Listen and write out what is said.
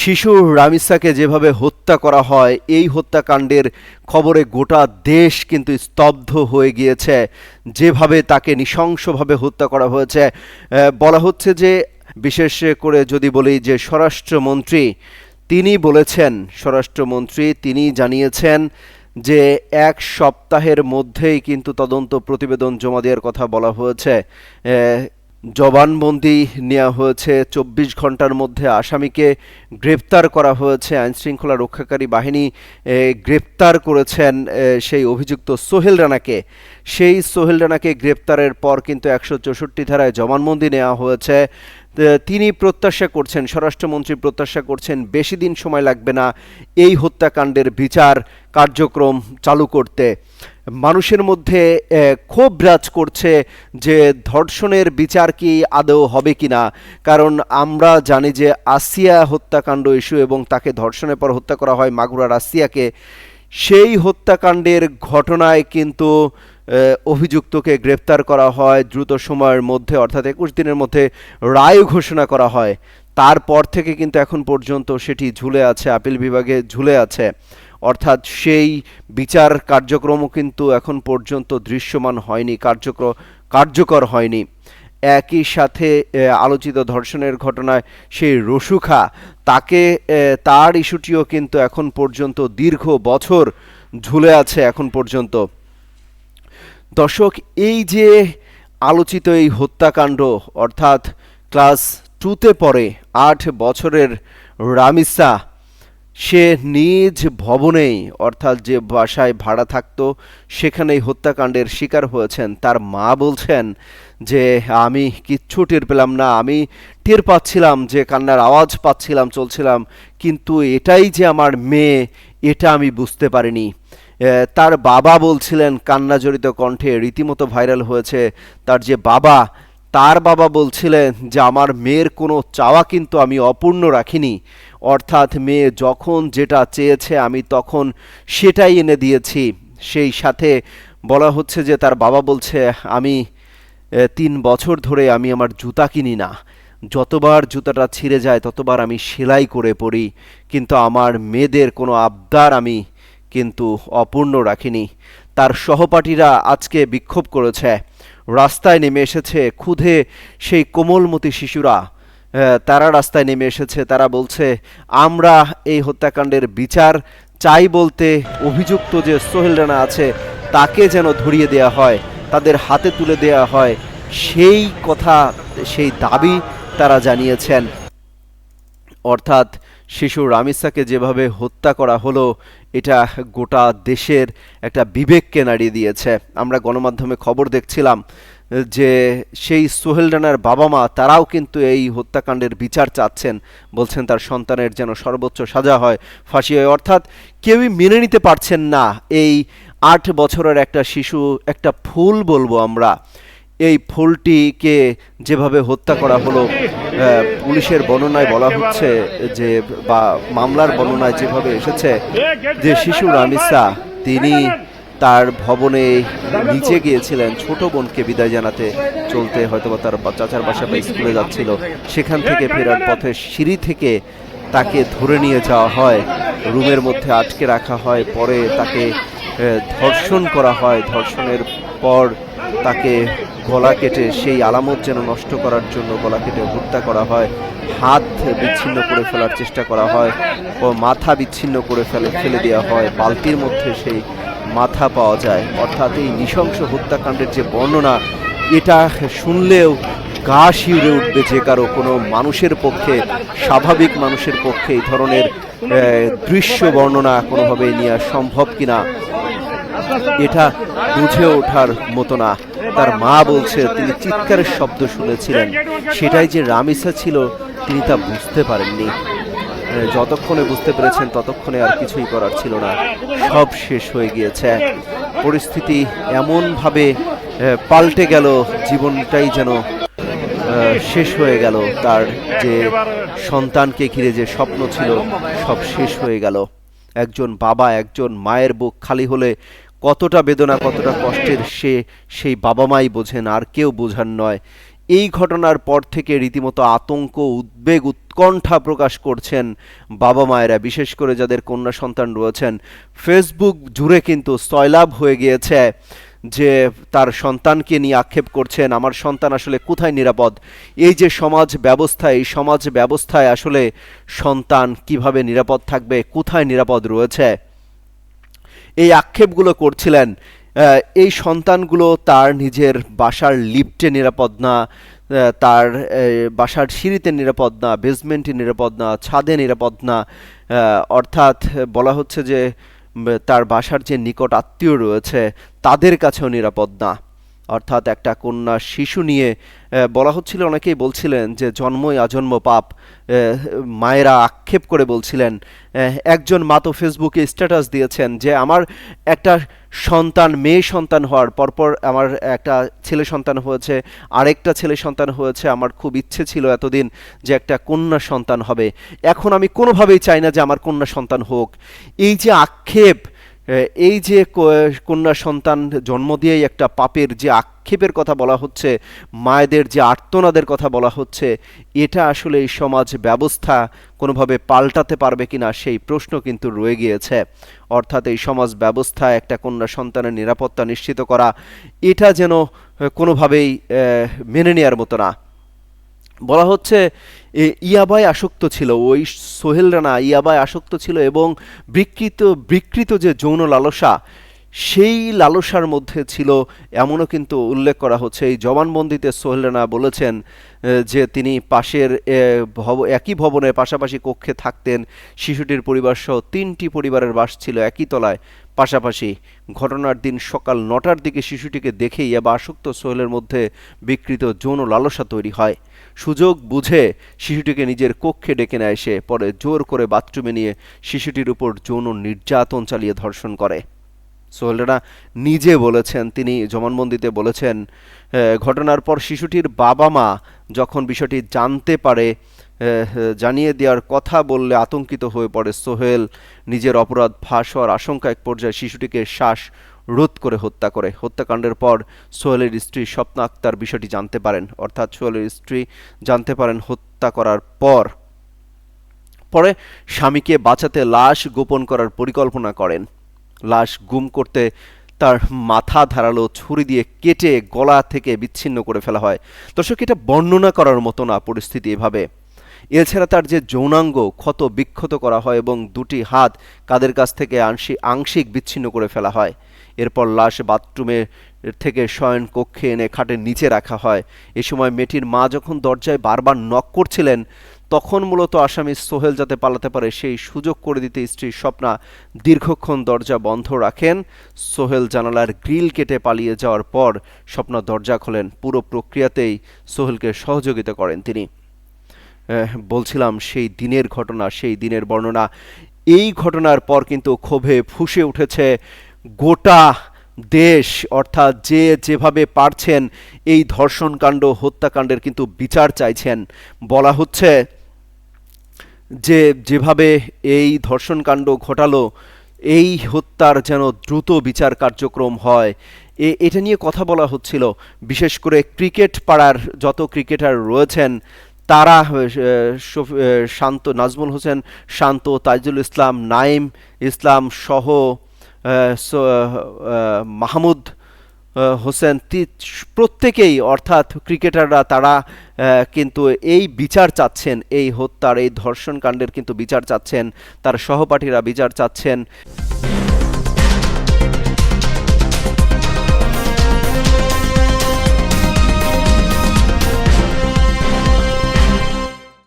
শিশু রামিসাকে যেভাবে হত্যা করা হয়, এই হত্যাকাণ্ডের খবরে গোটা দেশ কিন্তু স্তব্ধ হয়ে গিয়েছে। যেভাবে তাকে নৃশংসভাবে হত্যা করা হয়েছে, বলা হচ্ছে যে, বিশেষ করে যদি বলি যে স্বরাষ্ট্রমন্ত্রী তিনি বলেছেন, স্বরাষ্ট্রমন্ত্রী তিনি জানিয়েছেন যে 1 সপ্তাহের মধ্যেই কিন্তু তদন্ত প্রতিবেদন জমা দেওয়ার কথা বলা হয়েছে। জবানবন্দি নেওয়া হয়েছে, 24 ঘন্টার মধ্যে আসামিকে গ্রেপ্তার করা হয়েছে। আইনশৃঙ্খলা রক্ষাকারী বাহিনী গ্রেপ্তার করেছেন সেই অভিযুক্ত সোহেল রানাকে। সেই সোহেল রানাকে গ্রেপ্তারের পর কিন্তু 164 ধারায় জবানবন্দি নেওয়া হয়েছে। তিনি প্রত্যাশা করছেন, স্বরাষ্ট্রমন্ত্রী প্রত্যাশা করছেন বেশি দিন সময় লাগবে না এই হত্যাকাণ্ডের বিচার কার্যক্রম চালু করতে। মানুষের মধ্যে ক্ষোভ বিরাজ করছে যে ধর্ষণের বিচার কি আদৌ হবে কিনা। কারণ আমরা জানি যে আসিয়া হত্যাকাণ্ড ইস্যু এবং তাকে ধর্ষণের পর হত্যা করা হয় মাগুরার আসিয়াকে। সেই হত্যাকাণ্ডের ঘটনায় কিন্তু অভিযুক্তকে গ্রেপ্তার করা হয় দ্রুত সময়ের মধ্যে, অর্থাৎ 21 দিনের মধ্যে রায় ঘোষণা করা হয়। তারপর থেকে কিন্তু এখন পর্যন্ত সেটি ঝুলে আছে, আপিল বিভাগে ঝুলে আছে। অর্থাৎ সেই বিচার কার্যক্রমও কিন্তু এখন পর্যন্ত দৃশ্যমান হয়নি, কার্যকর হয়নি। একই সাথে আলোচিত ধর্ষণের ঘটনায় সেই রসুখা, তার ইস্যুটিও কিন্তু এখন পর্যন্ত দীর্ঘ বছর ঝুলে আছে এখন পর্যন্ত। দর্শক, এই যে আলোচিত এই হত্যাকাণ্ড, অর্থাৎ ক্লাস 2তে পড়ে 8 বছরের রামিসা, সে নিজ ভবনেই, অর্থাৎ যে বাসায় ভাড়া থাকতো সেখানেই হত্যাকাণ্ডের শিকার হয়েছেন। তার মা বলছেন যে আমি কিচ্ছু টের পেলাম না, আমি টের পাচ্ছিলাম যে কান্নার আওয়াজ পাচ্ছিলাম, চলছিলাম, কিন্তু এটাই যে আমার মেয়ে এটা আমি বুঝতে পারিনি। তার বাবা বলছিলেন কান্নাজড়িত কণ্ঠে, রীতিমতো ভাইরাল হয়েছে তার বাবা বলছিলেন যে আমার মেয়ের কোনো চাওয়া কিন্তু আমি অপূর্ণ রাখিনি। অর্থাৎ মেয়ে যখন যেটা চেয়েছে আমি তখন সেটাই এনে দিয়েছি। সেই সাথে বলা হচ্ছে যে তার বাবা বলছে, আমি 3 বছর ধরে আমি আমার জুতা কিনি না, যতবার জুতাটা ছিঁড়ে যায় ততবার আমি সেলাই করে পরি, কিন্তু আমার মেয়েদের কোনো আবদার আমি কিন্তু অপূর্ণ রাখিনি। তার সহপাঠীরা আজকে বিক্ষোভ করেছে, রাস্তায় নেমে এসেছে, ক্ষুধে সেই কোমলমতি শিশুরা তারা রাস্তায় নেমে এসেছে। তারা বলছে আমরা এই হত্যাকাণ্ডের বিচার চাই বলতে অভিযুক্ত যে সোহেল রানা আছে তাকে যেন ধরিয়ে দেওয়া হয়, তাদের হাতে তুলে দেওয়া হয়, সেই কথা, সেই দাবি তারা জানিয়েছেন। অর্থাৎ শিশু রামিসাকে যেভাবে হত্যা করা হলো, এটা গোটা দেশের একটা বিবেককে নাড়িয়ে দিয়েছে। আমরা গণমাধ্যমে খবর দেখছিলাম যে সেই সোহেল রানার বাবা মা তারাও কিন্তু এই হত্যাকাণ্ডের বিচার চাচ্ছেন, বলছেন তার সন্তানের যেন সর্বোচ্চ সাজা হয়, ফাঁসি হয়। অর্থাৎ কেউই মেনে নিতে পারছেন না এই 8 বছরের একটা শিশু, একটা ফুল বলবো আমরা, এই ফুলটিকে যেভাবে হত্যা করা হলো। পুলিশের বর্ণনায় বলা হচ্ছে যে, বা মামলার বর্ণনায় যেভাবে এসেছে যে শিশু রামিসা তিনি তার ভবনে নিচে গিয়েছিলেন ছোট বোনকে বিদায় জানাতে, চলতে হয়তো তার চাচার বাসা বা স্কুলে যাচ্ছিল, সেখান থেকে ফেরার পথে সিঁড়ি থেকে তাকে ধরে নিয়ে যাওয়া হয়, রুমের মধ্যে আটকে রাখা হয়, পরে তাকে ধর্ষণ করা হয়। ধর্ষণের পর তাকে গলা কেটে, সেই আলামত যেন নষ্ট করার জন্য গলা কেটে হত্যা করা হয়, হাত বিচ্ছিন্ন করে ফেলার চেষ্টা করা হয় ও মাথা বিচ্ছিন্ন করে ফেলে দেওয়া হয়, বালতির মধ্যে সেই মাথা পাওয়া যায়। অর্থাৎ এই নৃশংস হত্যাকাণ্ডের যে বর্ণনা, এটা শুনলেও গা শিউরে উঠবে যে কারো। কোনো মানুষের পক্ষে, স্বাভাবিক মানুষের পক্ষে এই ধরনের দৃশ্য বর্ণনা কোনোভাবেই নেওয়া সম্ভব কিনা এটা বুঝে ওঠার মতো না। তার মা বলছে তিনি চিৎকারের শব্দ শুনেছিলেন, সেটাই যে রামিসা ছিল তিনি তা বুঝতে পারেননি। যতক্ষণে বুঝতে পেরেছেন ততক্ষণে আর কিছুই করার ছিল না, সব শেষ হয়ে গিয়েছে। পরিস্থিতি এমনভাবে পাল্টে গেল, জীবনটাই যেন শেষ হয়ে গেল। তার যে সন্তানকে ঘিরে যে স্বপ্ন ছিল সব শেষ হয়ে গেল। একজন বাবা, একজন মায়ের বুক খালি হলে কতটা বেদনা, কতটা কষ্টের সেই বাবা মাই বোঝেন, আর কেউ বোঝার নয়। এই ঘটনার পর থেকে রীতিমতো আতঙ্ক, উদ্বেগ, উৎকণ্ঠা প্রকাশ করছেন বাবা মায়েরা, বিশেষ করে যাদের কন্যা সন্তান রয়েছেন। ফেসবুক জুড়ে কিন্তু সয়লাব হয়ে গিয়েছে যে তার সন্তানকে নিয়ে আক্ষেপ করছেন, আমার সন্তান আসলে কোথায় নিরাপদ। এই যে সমাজ ব্যবস্থা, এই সমাজ ব্যবস্থায় আসলে সন্তান কিভাবে নিরাপদ থাকবে, কোথায় নিরাপদ রয়েছে, এই আক্ষেপগুলো করছিলেন। এই সন্তানগুলো তার নিজের বাসার লিফটে নিরাপদ না, তার বাসার সিঁড়িতে নিরাপদ না, বেসমেন্টে নিরাপদ না, ছাদে নিরাপদ না। অর্থাৎ বলা হচ্ছে যে তার বাসার যে নিকট আত্মীয় রয়েছে তাদের কাছেও নিরাপদ না। অর্থাৎ একটা কন্যা শিশু নিয়ে বলা হচ্ছিল, অনেকেই বলছিলেন যে জন্মই আজন্ম পাপ। মায়েরা আক্ষেপ করে বলছিলেন। একজন মা তো ফেসবুকে স্ট্যাটাস দিয়েছেন যে আমার একটা সন্তান, মেয়ে সন্তান হওয়ার পরপর আমার একটা ছেলে সন্তান হয়েছে, আরেকটা ছেলে সন্তান হয়েছে, আমার খুব ইচ্ছে ছিল এতদিন যে একটা কন্যা সন্তান হবে, এখন আমি কোনোভাবেই চাই না যে আমার কন্যা সন্তান হোক। এই যে আক্ষেপ, এই যে কন্যা সন্তান জন্ম দিয়েই একটা পাপের যে আক্ষেপের কথা বলা হচ্ছে, মায়েদের যে আর্তনাদের কথা বলা হচ্ছে, এটা আসলে এই সমাজ ব্যবস্থা কোনোভাবে পাল্টাতে পারবে কিনা সেই প্রশ্ন কিন্তু রয়ে গিয়েছে। অর্থাৎ এই সমাজ ব্যবস্থা একটা কন্যা সন্তানের নিরাপত্তা নিশ্চিত করা, এটা যেন কোনোভাবেই মেনে নেওয়ার মতো না। বলা হচ্ছে ইয়াবায় আসক্ত ছিল, ওই সোহেল রানা ইয়াবায় আসক্ত ছিল এবং বিকৃত যে যৌন লালসা, সেই লালসার মধ্যে ছিল, এমনও কিন্তু উল্লেখ করা হচ্ছে। এই জবানবন্দিতে সোহেল রানা বলেছেন যে তিনি পাশের একই ভবনে পাশাপাশি কক্ষে থাকতেন, শিশুটির পরিবার সহ 3টি পরিবারের বাস ছিল একই তলায় পাশাপাশি। ঘটনার দিন সকাল 9টার দিকে শিশুটিকে দেখে ইয়াবা আসক্ত সোহেলের মধ্যে বিকৃত যৌন লালসা তৈরি হয়। সুযোগ বুঝে শিশুটিকে নিজের কক্ষে ডেকে নেয় সে, পরে জোর করে বাথরুমে নিয়ে শিশুটির উপর যৌন নির্যাতন চালিয়ে ধর্ষণ করে। সোহেল রানা নিজে বলেছেন, তিনি জবানবন্দিতে বলেছেন, ঘটনার পর শিশুটির বাবা মা যখন বিষয়টি জানতে পারে, জানিয়ে দেওয়ার কথা বললে আতঙ্কিত হয়ে পড়ে সোহেল। নিজের অপরাধ ফাঁস হওয়ার আশঙ্কা এক পর্যায়ে শিশুটিকে শ্বাস রোধ করে হত্যা করে। হত্যাকাণ্ডের পর সোহেলের স্ত্রী স্বপ্না আক্তার বিষয়টি জানতে পারেন। অর্থাৎ সোহেলের স্ত্রী জানতে পারেন হত্যা করার পরে স্বামীকে বাঁচাতে লাশ গোপন করার পরিকল্পনা করেন। লাশ গুম করতে তার মাথা ধারালো ছুরি দিয়ে কেটে গলা থেকে বিচ্ছিন্ন করে ফেলা হয়। দর্শক, এটা বর্ণনা করার মতো না পরিস্থিতি এভাবে। এছাড়া তার যে যৌনাঙ্গ ক্ষত বিক্ষত করা হয় এবং 2টি হাত কাঁধের কাছ থেকে আংশিক বিচ্ছিন্ন করে ফেলা হয়। এরপর লাশ বাথরুমে থেকে শয়ন কক্ষে এনে খাটের নিচে রাখা হয়। এ সময় মেয়েটির মা যখন দরজায় বারবার নক করছিলেন, তখন মূলত আসামি সোহেল যাতে পালাতে পারে সেই সুযোগ করে দিতে স্ত্রী স্বপ্না দীর্ঘক্ষণ দরজা বন্ধ রাখেন। সোহেল জানালার গ্রিল কেটে পালিয়ে যাওয়ার পর স্বপ্না দরজা খোলেন। পুরো প্রক্রিয়াতেই সোহেলকে সহযোগিতা করেন তিনি। বলছিলাম সেই দিনের ঘটনা, সেই দিনের বর্ণনা। এই ঘটনার পর কিন্তু ক্ষোভে ফুঁসে উঠেছে গোটা দেশ। অর্থাৎ যে যেভাবে পারছেন এই ধর্ষণকাণ্ড, হত্যাকাণ্ডের কিন্তু বিচার চাইছেন। বলা হচ্ছে যে যেভাবে এই ধর্ষণকাণ্ড ঘটালো, এই হত্যার যেন দ্রুত বিচার কার্যক্রম হয়, এটা নিয়ে কথা বলা হচ্ছিল। বিশেষ করে ক্রিকেট পাড়ার যত ক্রিকেটার রয়েছেন তারা, শান্ত, নাজমুল হোসেন শান্ত, তাইজুল ইসলাম, নাইম ইসলাম সহ মাহমুদ হোসেন, প্রত্যেকেই, অর্থাৎ ক্রিকেটাররা, তারা কিন্তু এই বিচার চাচ্ছেন, এই হত্যার, এই ধর্ষণকাণ্ডের কিন্তু বিচার চাচ্ছেন। তার সহপাঠীরা বিচার চাচ্ছেন।